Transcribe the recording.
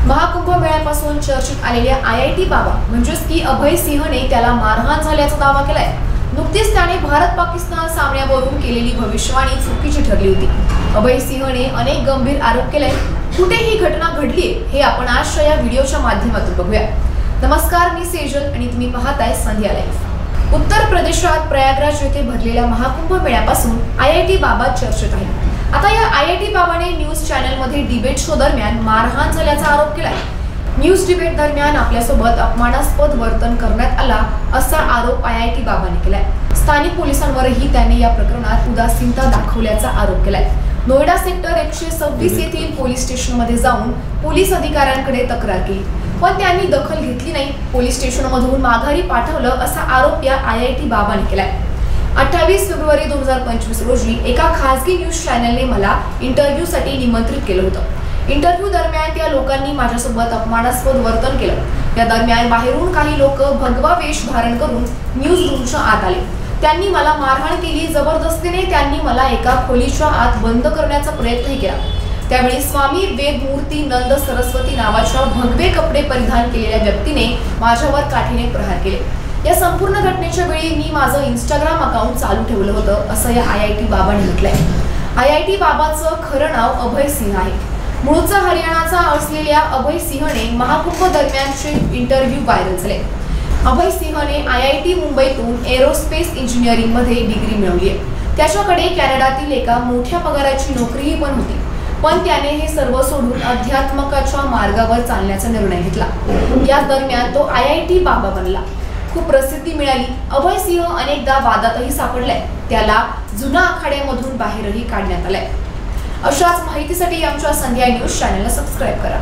महाकुंभ मेळ्यापासून चर्चेत आलेल्या IIT बाबा म्हणजेच की अभय सिंहने त्याला मारहाण झाल्याचा दावा केलाय। नुकतीच त्याने भारत-पाकिस्तान सामन्यावरून केलेली भविष्यवाणी चुकीची ठरली होती। अभय सिंहने अनेक गंभीर आरोप केले। कुठे ही घटना घडली हे आपण आजच्या या व्हिडिओच्या माध्यमातून बघूया। नमस्कार, मी सेजल आणि तुम्ही पाहताय संध्या लाईव्ह। उत्तर प्रदेशात प्रयागराज येथे भरलेल्या महाकुंभ मेळ्यापासून IIT बाबा चर्चेत आहे। आता या IIT बाबाने न्यूज चॅनल मध्ये डिबेट शो दरम्यान मारहाण झाल्याचा आरोप केलाय। न्यूज डिबेट दरम्यान आपल्यासोबत अपमानास्पद वर्तन करण्यात आला असा आरोप IIT बाबाने केलाय। स्थानिक पोलिसांवरही त्याने या प्रकरणात उदासीनता दाखवल्याचा आरोप केलाय। नोएडा सेक्टर 126 येथील पोलीस स्टेशनमध्ये जाऊन पोलीस अधिकाऱ्यांकडे तक्रार केली, पण त्यांनी दखल घेतली नाही। पोलीस स्टेशनमधून माघारी पाठवलं असा आरोप या IIT बाबाने केलाय। 28 फेब्रुवारी 2025 रोजी एका खासगी न्यूज चॅनलने मला इंटरव्ह्यूसाठी निमंत्रित केलं होतं। इंटरव्ह्यू दरम्यान त्या लोकांनी माझ्यासोबत अपमानास्पद वर्तन केलं। या दरम्यान बाहेरून काही लोक भगवा वेश धारण करून न्यूज रूमच्या आत आले। त्यांनी मला मारहाण केली। जबरदस्तीने त्यांनी मला एका खोलीच्या आत बंद करण्याचा प्रयत्न केला। त्यावेळी स्वामी वेदमूर्ती नंद सरस्वती नावाच्या भगवे कपडे परिधान केलेल्या व्यक्तीने माझ्यावर काठीने प्रहार केले। या संपूर्ण घटनेच्या वेळी मी माझं इंस्टाग्राम अकाउंट चालू ठेवलं होतं असं या IIT बाबाने म्हटलंय। IIT बाबाचं खरं नाव अभय सिंह आहे। मूळचा हरियाणाचा असलेल्या अभय सिंहने महाकुंभ दरम्यानचे इंटरव्ह्यू व्हायरल झाले। अभय सिंहने IIT मुंबईतून एरोस्पेस इंजिनिअरिंग मध्ये डिग्री मिळवली आहे। त्याच्याकडे कॅनडातील एका मोठ्या पगाराची नोकरीही पण होती, पण त्याने हे सर्व सोडून अध्यात्माच्या मार्गावर चालण्याचा निर्णय घेतला। या दरम्यान तो IIT बाबा बनला। खूप प्रसिद्धी मिळाली। अभय सिंह अनेकदा वादातही सापडलाय। त्याला जुना आखाड्यामधून बाहेरही काढण्यात आलाय। अशाच माहितीसाठी आमच्या संध्या न्यूज चॅनलला सबस्क्राइब करा।